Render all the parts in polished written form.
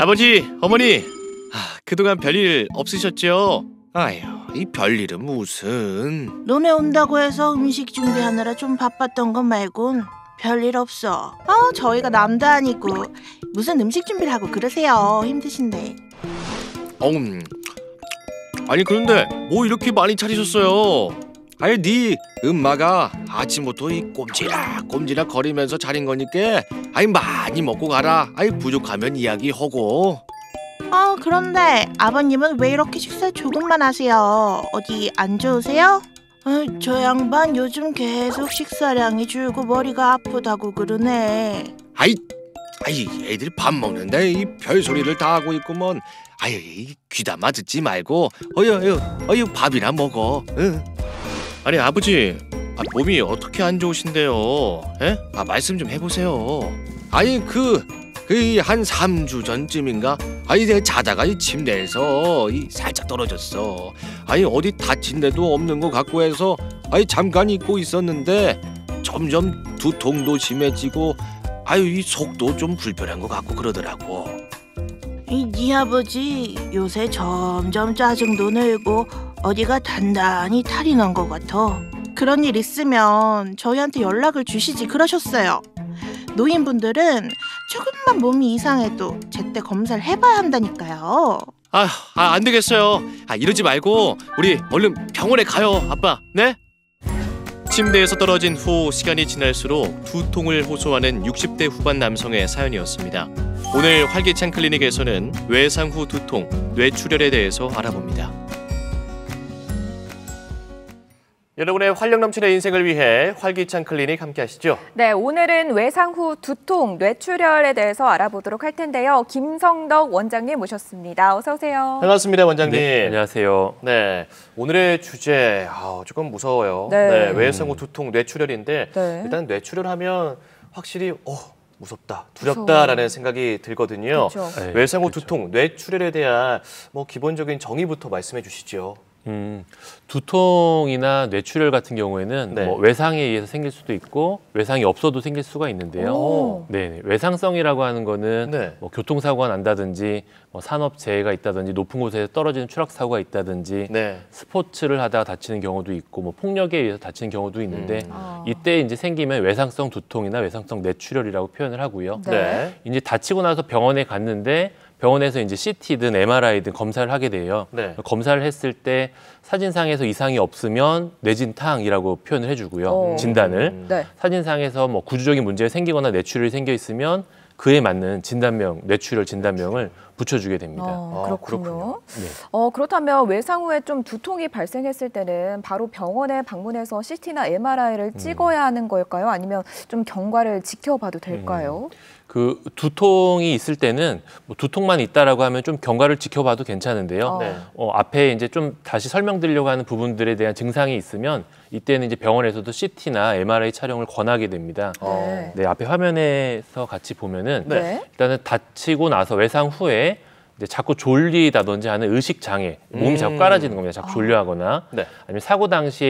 아버지, 어머니, 그동안 별일 없으셨죠? 아휴, 이 별일은 무슨. 너네 온다고 해서 음식 준비하느라 좀 바빴던 것 말곤 별일 없어. 저희가 남도 아니고 무슨 음식 준비를 하고 그러세요. 힘드신데. 아니 그런데 뭐 이렇게 많이 차리셨어요? 아니 네 엄마가 아침부터 이 꼼지락 거리면서 차린 거니까 아니 많이 먹고 가라. 아니 부족하면 이야기하고. 그런데 아버님은 왜 이렇게 식사 조금만 하세요? 어디 안 좋으세요? 저 양반 요즘 계속 식사량이 줄고 머리가 아프다고 그러네. 아이 애들 밥 먹는데 이 별소리를 다 하고 있구먼. 아유 귀담아 듣지 말고 어여 밥이나 먹어. 응. 아니 아버지, 몸이 어떻게 안 좋으신데요? 에? 말씀 좀 해보세요. 아니 한 3주 전쯤인가? 아니 내가 자다가 이 침대에서 살짝 떨어졌어. 아니 어디 다친 데도 없는 것 같고 해서 잠깐 잊고 있었는데 점점 두통도 심해지고 이 속도 좀 불편한 것 같고 그러더라고. 네 아버지 요새 점점 짜증도 늘고 어디가 단단히 탈이 난 것 같아. 그런 일 있으면 저희한테 연락을 주시지 그러셨어요. 노인분들은 조금만 몸이 이상해도 제때 검사를 해봐야 한다니까요. 안 되겠어요. 이러지 말고 우리 얼른 병원에 가요, 아빠. 네? 침대에서 떨어진 후 시간이 지날수록 두통을 호소하는 60대 후반 남성의 사연이었습니다. 오늘 활기찬 클리닉에서는 외상 후 두통, 뇌출혈에 대해서 알아봅니다. 여러분의 활력 넘치는 인생을 위해 활기찬 클리닉 함께 하시죠. 네, 오늘은 외상 후 두통, 뇌출혈에 대해서 알아보도록 할 텐데요. 김성덕 원장님 모셨습니다. 어서 오세요. 반갑습니다, 원장님. 네, 안녕하세요. 네, 오늘의 주제 조금 무서워요. 네. 외상 후 두통, 뇌출혈인데 네. 일단 뇌출혈하면 확실히 무섭다, 두렵다라는 생각이 들거든요. 그렇죠. 외상 후 두통, 뇌출혈에 대한 기본적인 정의부터 말씀해 주시죠. 두통이나 뇌출혈 같은 경우에는 네. 외상에 의해서 생길 수도 있고 외상이 없어도 생길 수가 있는데요. 네, 외상성이라고 하는 거는 네. 교통사고가 난다든지 산업재해가 있다든지 높은 곳에서 떨어지는 추락사고가 있다든지 네. 스포츠를 하다가 다치는 경우도 있고 폭력에 의해서 다치는 경우도 있는데 이때 이제 생기면 외상성 두통이나 외상성 뇌출혈이라고 표현을 하고요. 네. 이제 다치고 나서 병원에 갔는데 병원에서 이제 CT든 MRI든 검사를 하게 돼요. 네. 검사를 했을 때 사진상에서 이상이 없으면 뇌진탕이라고 표현을 해주고요. 진단을. 네. 사진상에서 구조적인 문제가 생기거나 뇌출혈이 생겨 있으면 그에 맞는 진단명, 뇌출혈 진단명을 붙여주게 됩니다. 그렇군요. 네. 그렇다면 외상 후에 좀 두통이 발생했을 때는 바로 병원에 방문해서 CT나 MRI를 찍어야 하는 걸까요? 아니면 좀 경과를 지켜봐도 될까요? 그 두통이 있을 때는 두통만 있다라고 하면 좀 경과를 지켜봐도 괜찮은데요. 네. 앞에 이제 좀 다시 설명드리려고 하는 부분들에 대한 증상이 있으면 이때는 이제 병원에서도 CT나 MRI 촬영을 권하게 됩니다. 네, 앞에 화면에서 같이 보면은 네. 일단은 다치고 나서 외상 후에 이제 자꾸 졸리다든지 하는 의식 장애, 몸이 자꾸 깔아지는 겁니다. 자꾸 졸려하거나 네. 아니면 사고 당시에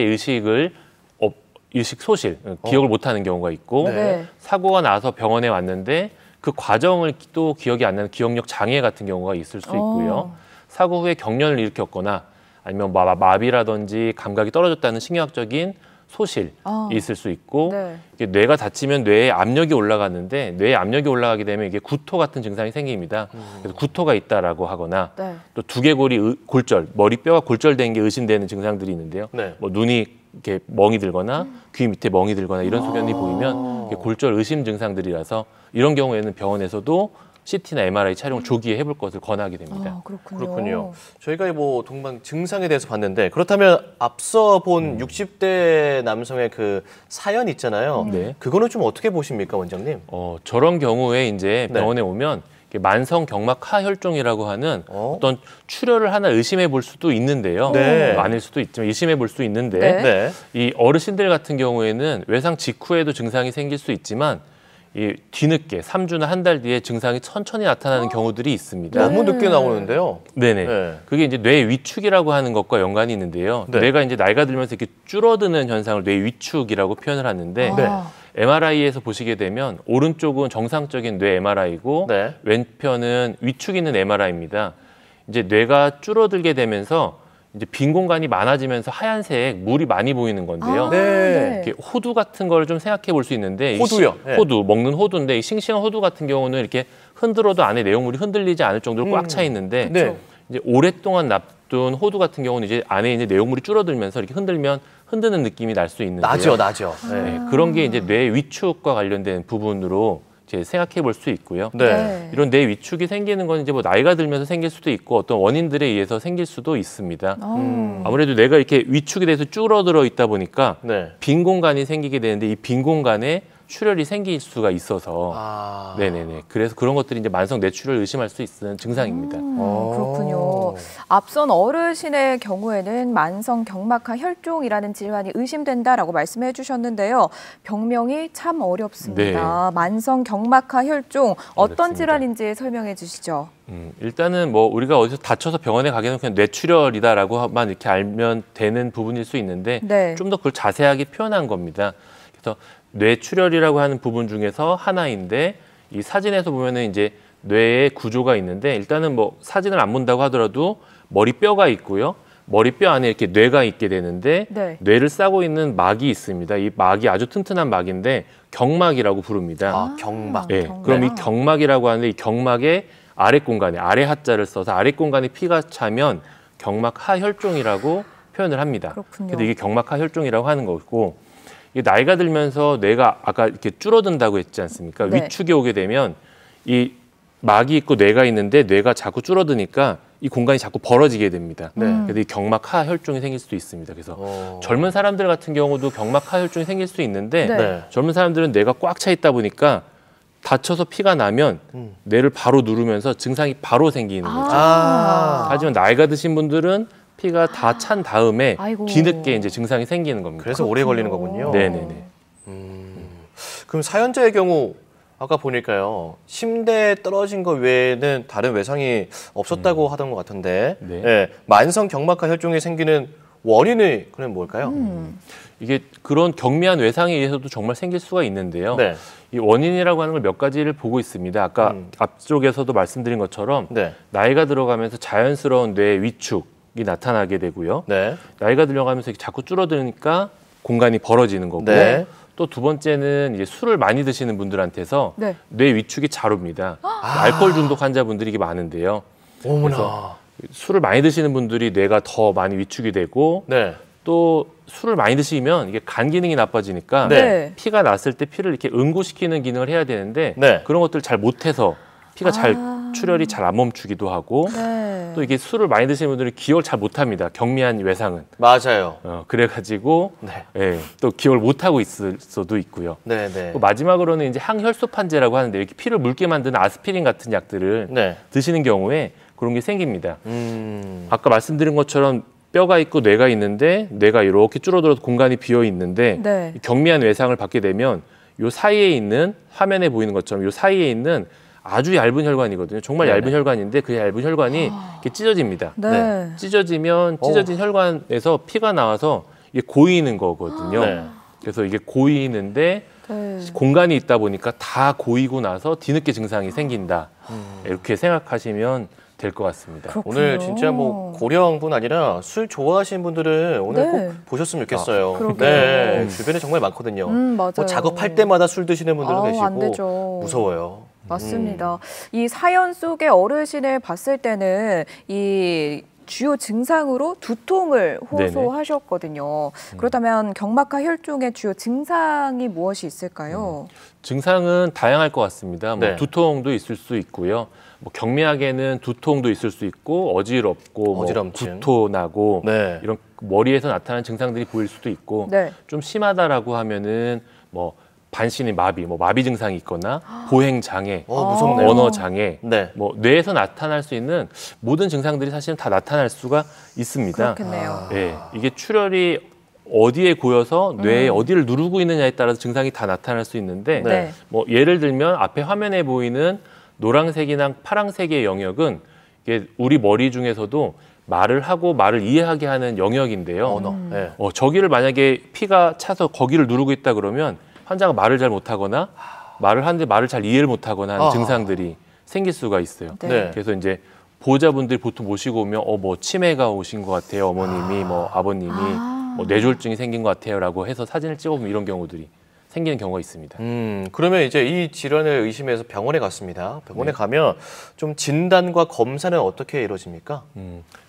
의식 소실, 기억을 못하는 경우가 있고 네. 사고가 나서 병원에 왔는데 그 과정을 또 기억이 안 나는 기억력 장애 같은 경우가 있을 수 있고요. 사고 후에 경련을 일으켰거나 아니면 마비라든지 감각이 떨어졌다는 신경학적인 소실이 있을 수 있고 네. 이게 뇌가 다치면 뇌에 압력이 올라가는데 뇌에 압력이 올라가게 되면 이게 구토 같은 증상이 생깁니다. 그래서 구토가 있다라고 하거나 네. 또 두개골이 골절, 머리뼈가 골절된 게 의심되는 증상들이 있는데요. 네. 눈이 이렇게 멍이 들거나 귀 밑에 멍이 들거나 이런 소견이 보이면 이게 골절 의심 증상들이라서 이런 경우에는 병원에서도 CT나 MRI 촬영을 조기에 해볼 것을 권하게 됩니다. 그렇군요. 저희가 동반 증상에 대해서 봤는데 그렇다면 앞서 본 60대 남성의 그 사연 있잖아요. 네. 그거는 좀 어떻게 보십니까, 원장님? 저런 경우에 이제 네. 병원에 오면 만성 경막 하혈종이라고 하는 어떤 출혈을 하나 의심해 볼 수도 있는데요. 네. 아닐 수도 있지만 의심해 볼 수 있는데 네. 이 어르신들 같은 경우에는 외상 직후에도 증상이 생길 수 있지만 이 뒤늦게 3주나 한 달 뒤에 증상이 천천히 나타나는 경우들이 있습니다. 너무 늦게 나오는데요. 네네. 네. 그게 이제 뇌 위축이라고 하는 것과 연관이 있는데요. 네. 뇌가 이제 나이가 들면서 이렇게 줄어드는 현상을 뇌 위축이라고 표현을 하는데 네. MRI에서 보시게 되면 오른쪽은 정상적인 뇌 MRI고 네. 왼편은 위축 있는 MRI입니다. 이제 뇌가 줄어들게 되면서 이제 빈 공간이 많아지면서 하얀색 물이 많이 보이는 건데요. 네. 이렇게 호두 같은 걸 좀 생각해 볼 수 있는데 호두요? 네. 호두 먹는 호두인데 이 싱싱한 호두 같은 경우는 이렇게 흔들어도 안에 내용물이 흔들리지 않을 정도로 꽉 차 있는데 네. 이제 오랫동안 놔둔 호두 같은 경우는 이제 안에 이제 내용물이 줄어들면서 이렇게 흔들면 흔드는 느낌이 날 수 있는데요. 나죠. 네. 네, 그런 게 이제 뇌 위축과 관련된 부분으로 이제 생각해 볼 수 있고요. 네. 이런 뇌 위축이 생기는 건 이제 뭐 나이가 들면서 생길 수도 있고 어떤 원인들에 의해서 생길 수도 있습니다. 아무래도 뇌가 이렇게 위축이 돼서 줄어들어 있다 보니까 네. 빈 공간이 생기게 되는데 이 빈 공간에 출혈이 생길 수가 있어서 아. 네네네. 그래서 그런 것들이 이제 만성 뇌출혈을 의심할 수 있는 증상입니다. 그렇군요. 앞선 어르신의 경우에는 만성 경막하 혈종이라는 질환이 의심된다라고 말씀해 주셨는데요. 병명이 참 어렵습니다. 만성 경막하 혈종 어떤 어렵습니다. 질환인지 설명해 주시죠. 일단은 뭐 우리가 어디서 다쳐서 병원에 가게 되면 그냥 뇌출혈이다라고만 이렇게 알면 되는 부분일 수 있는데 네. 좀 더 그걸 자세하게 표현한 겁니다. 그래서 뇌출혈이라고 하는 부분 중에서 하나인데 이 사진에서 보면은 이제 뇌의 구조가 있는데 일단은 뭐 사진을 안 본다고 하더라도 머리뼈가 있고요. 머리뼈 안에 이렇게 뇌가 있게 되는데 네. 뇌를 싸고 있는 막이 있습니다. 이 막이 아주 튼튼한 막인데 경막이라고 부릅니다. 아, 경막. 예, 경막. 그럼 이 경막이라고 하는데 이 경막의 아랫 공간에 아래 하자를 써서 아래 공간에 피가 차면 경막하 혈종이라고 표현을 합니다. 그렇군요. 그래서 이게 경막하 혈종이라고 하는 거고 이게 나이가 들면서 뇌가 아까 이렇게 줄어든다고 했지 않습니까? 네. 위축이 오게 되면 이 막이 있고 뇌가 있는데 뇌가 자꾸 줄어드니까 이 공간이 자꾸 벌어지게 됩니다. 그래서 이 경막하 혈종이 생길 수도 있습니다. 그래서 젊은 사람들 같은 경우도 경막하 혈종이 생길 수 있는데 네. 젊은 사람들은 뇌가 꽉 차 있다 보니까 다쳐서 피가 나면 뇌를 바로 누르면서 증상이 바로 생기는 거죠. 하지만 나이가 드신 분들은 피가 다 찬 다음에 아이고. 뒤늦게 이제 증상이 생기는 겁니다. 그래서 오래 걸리는 거군요. 네네네. 그럼 사연자의 경우 아까 보니까요. 심대에 떨어진 거 외에는 다른 외상이 없었다고 하던 것 같은데 네. 예, 만성 경막하 혈종이 생기는 원인이 그럼 뭘까요? 이게 그런 경미한 외상에 의해서도 정말 생길 수가 있는데요. 네. 이 원인이라고 하는 걸 몇 가지를 보고 있습니다. 아까 앞쪽에서도 말씀드린 것처럼 네. 나이가 들어가면서 자연스러운 뇌 위축이 나타나게 되고요. 네. 나이가 들어가면서 이렇게 자꾸 줄어드니까 공간이 벌어지는 거고 네. 또 두 번째는 이제 술을 많이 드시는 분들한테서 네. 뇌 위축이 잘 옵니다. 알코올 중독 환자분들이 이게 많은데요. 어머나. 술을 많이 드시는 분들이 뇌가 더 많이 위축이 되고 네. 또 술을 많이 드시면 이게 간 기능이 나빠지니까 네. 피가 났을 때 피를 이렇게 응고시키는 기능을 해야 되는데 네. 그런 것들을 잘 못해서 피가 잘 출혈이 잘 안 멈추기도 하고 네. 또 이게 술을 많이 드시는 분들은 기억을 잘 못합니다. 경미한 외상은. 맞아요. 그래가지고 네. 예, 또 기억을 못하고 있을 수도 있고요. 네, 네. 또 마지막으로는 이제 항혈소판제라고 하는데 이렇게 피를 묽게 만드는 아스피린 같은 약들을 네. 드시는 경우에 그런 게 생깁니다. 아까 말씀드린 것처럼 뼈가 있고 뇌가 있는데 뇌가 이렇게 줄어들어서 공간이 비어 있는데 네. 경미한 외상을 받게 되면 요 사이에 있는 화면에 보이는 것처럼 요 사이에 있는 아주 얇은 혈관이거든요. 정말 네네. 얇은 혈관인데 그 얇은 혈관이 이렇게 찢어집니다. 네. 찢어지면 찢어진 혈관에서 피가 나와서 이게 고이는 거거든요. 네. 그래서 이게 고이는데 네. 공간이 있다 보니까 다 고이고 나서 뒤늦게 증상이 생긴다. 이렇게 생각하시면 될 것 같습니다. 그렇군요. 오늘 진짜 뭐 고령뿐 아니라 술 좋아하시는 분들은 오늘 네. 꼭 보셨으면 좋겠어요. 그러게요. 네, 주변에 정말 많거든요. 맞아요. 뭐 작업할 때마다 술 드시는 분들도 아우, 계시고 안 되죠. 무서워요. 맞습니다. 이 사연 속의 어르신을 봤을 때는 이 주요 증상으로 두통을 호소하셨거든요. 그렇다면 경막하 혈종의 주요 증상이 무엇이 있을까요? 증상은 다양할 것 같습니다. 뭐 네. 두통도 있을 수 있고요. 뭐 경미하게는 두통도 있을 수 있고 어지럽고 뭐 어지럼증. 구토 나고 네. 이런 머리에서 나타나는 증상들이 보일 수도 있고 네. 좀 심하다라고 하면은 뭐 반신의 마비, 뭐 마비 증상이 있거나 보행 장애, 무섭네요. 언어 장애, 네. 뭐 뇌에서 나타날 수 있는 모든 증상들이 사실은 다 나타날 수가 있습니다. 그렇겠네요. 예, 이게 출혈이 어디에 고여서 뇌에 어디를 누르고 있느냐에 따라서 증상이 다 나타날 수 있는데 네. 뭐 예를 들면 앞에 화면에 보이는 노란색이나 파란색의 영역은 이게 우리 머리 중에서도 말을 하고 말을 이해하게 하는 영역인데요. 언어. 네. 저기를 만약에 피가 차서 거기를 누르고 있다 그러면 환자가 말을 잘 못하거나 말을 하는데 말을 잘 이해를 못하거나 하는 아. 증상들이 생길 수가 있어요. 네. 네. 그래서 이제 보호자분들이 보통 모시고 오면 뭐 치매가 오신 것 같아요. 어머님이 뭐 아버님이 뭐 뇌졸중이 생긴 것 같아요라고 해서 사진을 찍어보면 이런 경우들이 생기는 경우가 있습니다. 그러면 이제 이 질환을 의심해서 병원에 갔습니다. 병원에 네. 가면 좀 진단과 검사는 어떻게 이루어집니까?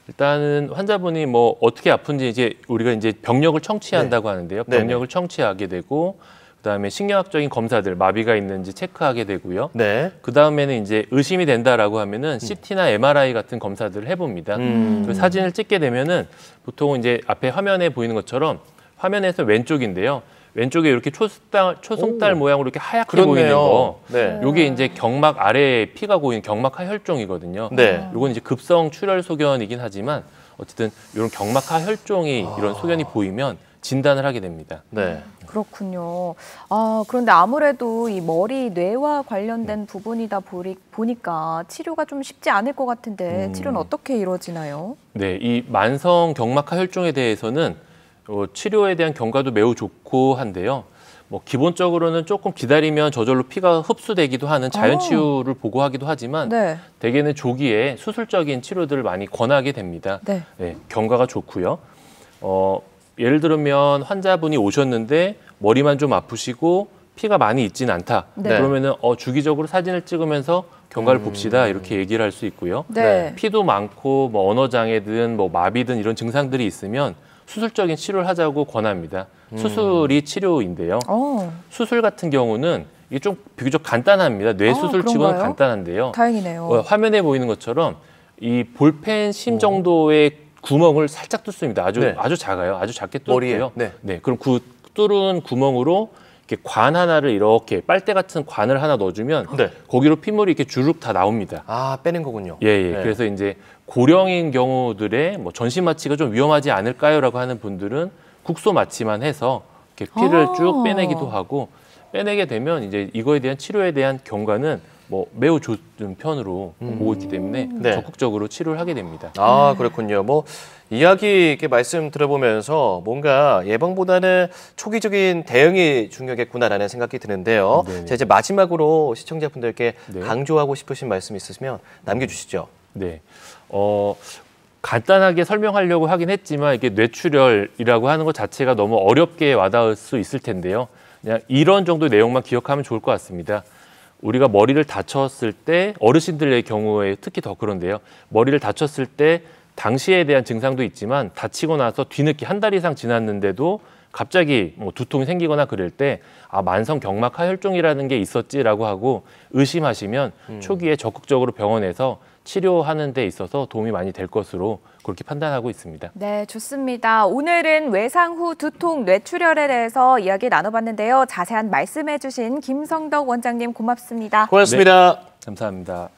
일단은 환자분이 뭐 어떻게 아픈지 이제 우리가 이제 병력을 청취한다고 하는데요. 네네. 병력을 청취하게 되고 그다음에 신경학적인 검사들 마비가 있는지 체크하게 되고요. 네. 그다음에는 이제 의심이 된다라고 하면은 CT나 MRI 같은 검사들을 해봅니다. 그 사진을 찍게 되면은 보통 이제 앞에 화면에 보이는 것처럼 화면에서 왼쪽인데요. 왼쪽에 이렇게 초승달 모양으로 이렇게 하얗게 보이는 거, 네. 요게 이제 경막 아래에 피가 고이는 경막하 혈종이거든요. 네. 요건 이제 급성 출혈 소견이긴 하지만 어쨌든 이런 경막하 혈종이 이런 소견이 보이면 진단을 하게 됩니다. 네. 그렇군요. 그런데 아무래도 이 머리, 뇌와 관련된 부분이다 보니까 치료가 좀 쉽지 않을 것 같은데 치료는 어떻게 이루어지나요? 네, 이 만성 경막하 혈종에 대해서는 치료에 대한 경과도 매우 좋고 한데요. 뭐 기본적으로는 조금 기다리면 저절로 피가 흡수되기도 하는 자연 치유를 보고하기도 하지만 네. 대개는 조기에 수술적인 치료들을 많이 권하게 됩니다. 네. 네, 경과가 좋고요. 예를 들면 환자분이 오셨는데 머리만 좀 아프시고 피가 많이 있지는 않다. 네. 그러면은 주기적으로 사진을 찍으면서 경과를 봅시다 이렇게 얘기를 할 수 있고요. 네. 피도 많고 뭐 언어 장애든 뭐 마비든 이런 증상들이 있으면 수술적인 치료를 하자고 권합니다. 수술이 치료인데요. 수술 같은 경우는 이게 좀 비교적 간단합니다. 뇌 수술 치고는 그런가요? 간단한데요. 다행이네요. 화면에 보이는 것처럼 이 볼펜 심 정도의 구멍을 살짝 뚫습니다. 네. 아주 작아요. 아주 작게 머리에. 뚫고요. 네. 그럼 그 뚫은 구멍으로 이렇게 관 하나를 이렇게 빨대 같은 관을 하나 넣어주면 네. 거기로 pit물이 이렇게 주룩 다 나옵니다. 아, 빼는 거군요. 예. 네. 그래서 이제 고령인 경우들의 뭐 전신 마취가 좀 위험하지 않을까요라고 하는 분들은 국소 마취만 해서 이렇게 피를 쭉 빼내기도 하고 빼내게 되면 이제 이거에 대한 치료에 대한 경과는 뭐 매우 좋은 편으로 보고 있기 때문에 네. 적극적으로 치료를 하게 됩니다. 아, 그렇군요. 뭐 이야기 이렇게 말씀 들어보면서 뭔가 예방보다는 초기적인 대응이 중요하겠구나라는 생각이 드는데요. 네네. 자, 이제 마지막으로 시청자분들께 네. 강조하고 싶으신 말씀 있으시면 남겨주시죠. 네. 간단하게 설명하려고 하긴 했지만 이게 뇌출혈이라고 하는 것 자체가 너무 어렵게 와닿을 수 있을 텐데요. 그냥 이런 정도의 내용만 기억하면 좋을 것 같습니다. 우리가 머리를 다쳤을 때 어르신들의 경우에 특히 더 그런데요. 머리를 다쳤을 때 당시에 대한 증상도 있지만 다치고 나서 뒤늦게 한 달 이상 지났는데도 갑자기 뭐 두통이 생기거나 그럴 때 만성 경막하 혈종이라는 게 있었지라고 하고 의심하시면 초기에 적극적으로 병원에서 치료하는 데 있어서 도움이 많이 될 것으로 그렇게 판단하고 있습니다. 네, 좋습니다. 오늘은 외상 후 두통, 뇌출혈에 대해서 이야기 나눠봤는데요. 자세한 말씀해 주신 김성덕 원장님 고맙습니다. 고맙습니다. 감사합니다.